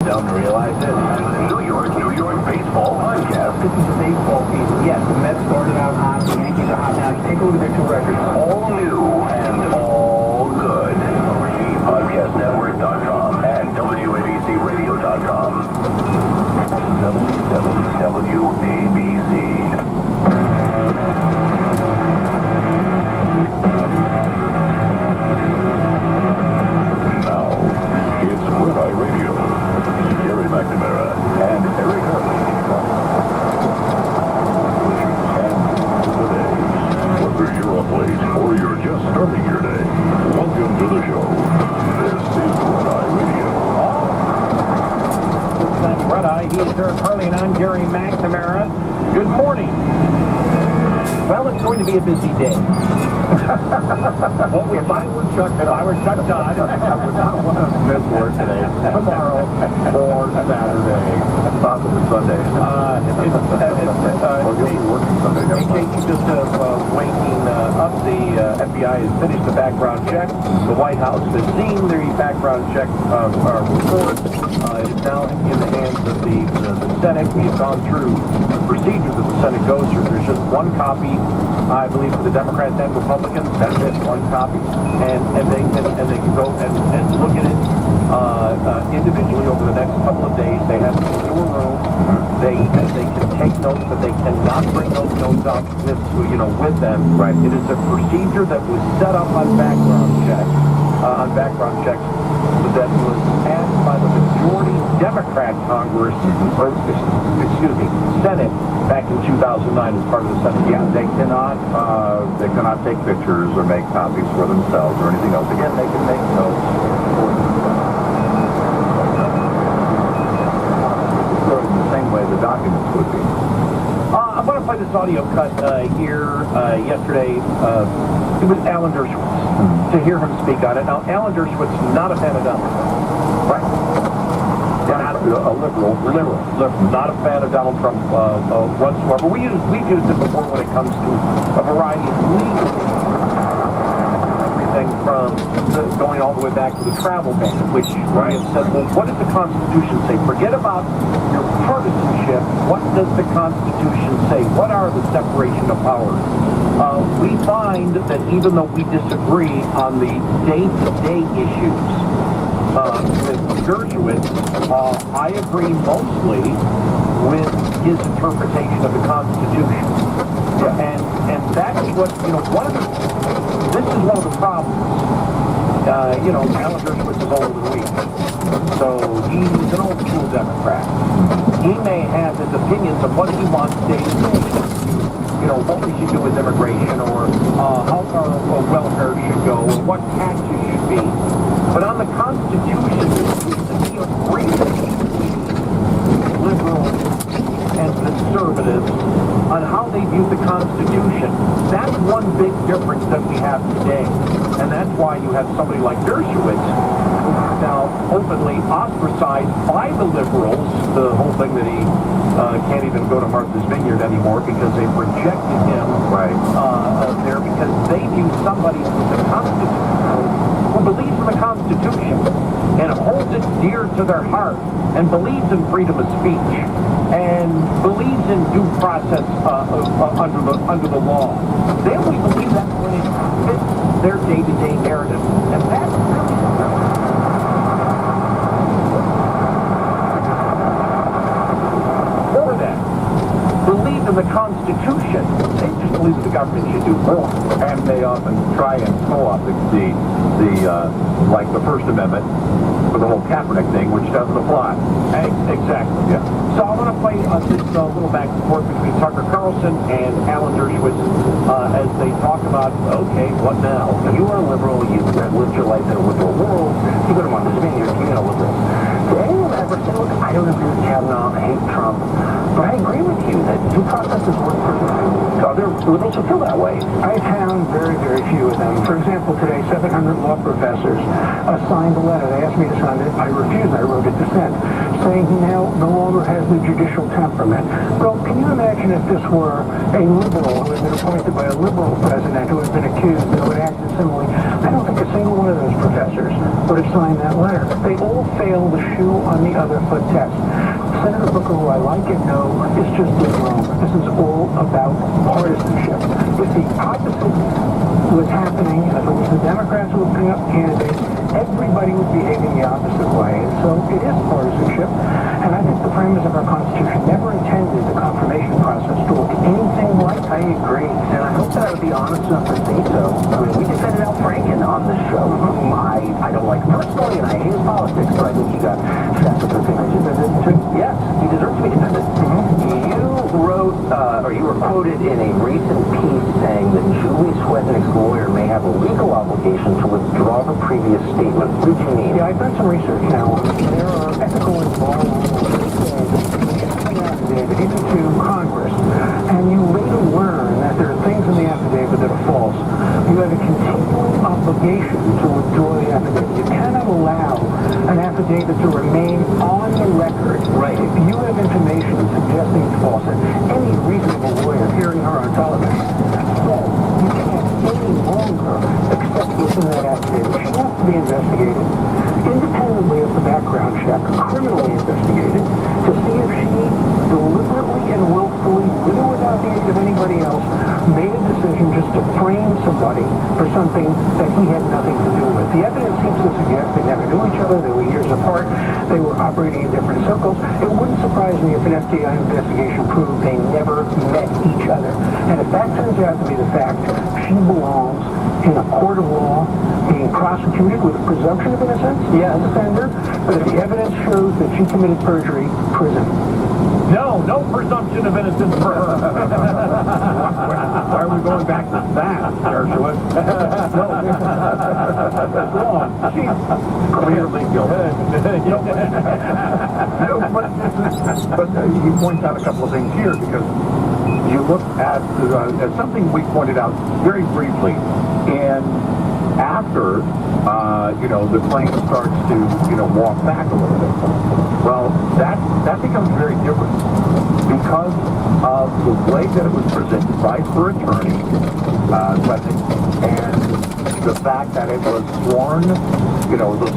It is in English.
Don't realize it. New York baseball podcast. This is the baseball season. Yes, the Mets started out hot. The Yankees are hot now. You take a look at their two records. All new and all good. Podcastnetwork.com and WABCRadio.com. WABC. Now, it's Red Eye Radio. Gary McNamara and Eric Harley. Whether you're up late or you're just starting your day, welcome to the show. This is Red Eye Radio. That's Red Eye. He is Eric Harley, and I'm Gary McNamara. Good morning. Well, it's going to be a busy day. Well, if I were Chuck Todd, I would not want to miss work today. Tomorrow or Saturday. Possibly Sunday. Working Sunday. Just waking up, the FBI has finished the background check. The White House has seen the background check report. It is now in the hands of the Senate. We have gone through the procedures that the Senate goes through. There's just one copy, I believe, for the Democrats and Republicans. That's it, one copy, and they can go and look at it individually over the next couple of days. They have to go to a room. They can take notes, but they cannot bring those notes out with them. Right. It is a procedure that was set up on background checks that was passed by the majority Democrat Congress, or excuse me, Senate, back in 2009 as part of the Senate. Yeah, they cannot take pictures or make copies for themselves or anything else. Again, they can make notes for themselves. Sort of in the same way the documents would be. I'm going to play this audio cut here yesterday. It was Alan Dershowitz, to hear him speak on it. Now, Alan Dershowitz, not a fan of Donald Trump. Right. Not a liberal. Not a fan of Donald Trump whatsoever. We've used it before when it comes to a variety of legal issues. Everything from going all the way back to the travel ban, which Ryan said, well, what does the Constitution say? Forget about your partisanship. What does the Constitution say? What are the separation of powers? We find that even though we disagree on the day-to-day issues with Dershowitz, I agree mostly with his interpretation of the Constitution. Yeah. And that's what, this is one of the problems. Alan Dershowitz is older than we. So he's an old school Democrat. He may have his opinions of what he wants day to day. What we should do with immigration, or how far welfare should go, or what taxes should be. But on the Constitution, he agrees with liberals and conservatives on how they view the Constitution. That's one big difference that we have today. And that's why you have somebody like Dershowitz, who is now openly ostracized by the liberals. The whole thing that he can't even go to Martha's Vineyard anymore because they've rejected him there because they view somebody who believes in the Constitution and holds it dear to their heart and believes in freedom of speech and believes in due process under the law. They only believe that when it fits their day-to-day narrative. And that's really for that. Believe in the Constitution. They just believe that the government should do more. And they often try and co-opt like the First Amendment for the whole Kaepernick thing, which doesn't apply. Exactly. Yeah. So I want to play this little back and forth between Tucker Carlson and Alan Dershowitz as they talk about, okay, what now? You are a liberal, you have lived your life in a liberal world, you go to Martha's Vineyard, you're a liberal. Did anyone ever say, look, I don't agree with Kavanaugh, I hate Trump, but I agree with you that due process is worth pursuing? Other liberals who feel that way. I found very, very few of them. For example, today, 700 law professors signed a letter. They asked me to sign it. I refused. I wrote a dissent. saying he now no longer has the judicial temperament. Well, can you imagine if this were a liberal who had been appointed by a liberal president who had been accused and who had acted similarly? I don't think a single one of those professors would have signed that letter. They all fail the shoe on the other foot test. Senator Booker, who I like and know, is just as wrong. This is all about partisanship. If the opposite was happening, if it was the Democrats who were putting up candidates, everybody was behaving the opposite way. And so it is partisanship. And I think the framers of our Constitution never intended the confirmation process to look anything like. I agree, and I hope that I would be honest enough to say so. I mean, we defended Al Franken on this show, whom I don't like personally, and I hate his politics, but I think he got shafted for things. Yes, he deserves to be defended. You wrote, or you were quoted in a recent piece saying that Julie Swetnick's lawyer may have a legal obligation to withdraw her previous statement. What did you mean? Yeah, I've done some research now. There are ethical and moral affidavit into Congress, and you later learn that there are things in the affidavit that are false. You have a continuing obligation to withdraw the affidavit. You cannot allow an affidavit to remain on the record. Right. If you have information suggesting it's false, and any reasonable lawyer hearing her on television says you can't any longer accept what's in that affidavit. She has to be investigated independently of the background check, criminally investigated, to see if she deliberately and willfully, with or without the aid of anybody else, made a decision just to frame somebody for something that he had nothing to do with. The evidence seems to suggest they never knew each other, they were years apart, they were operating in different circles. It wouldn't surprise me if an FBI investigation proved they never met each other. And if that turns out to be the fact, she belongs in a court of law, being prosecuted with a presumption of innocence, as a offender, but if the evidence shows that she committed perjury, prison. No presumption of innocence for her. Why are we going back to that, Dershowitz? That's wrong. She's clearly guilty. But he points out a couple of things here, because you look at something we pointed out very briefly, and after the claim starts to walk back a little bit. Well, that becomes very different because of the way that it was presented by her attorney, Swetnick, and the fact that it was sworn, the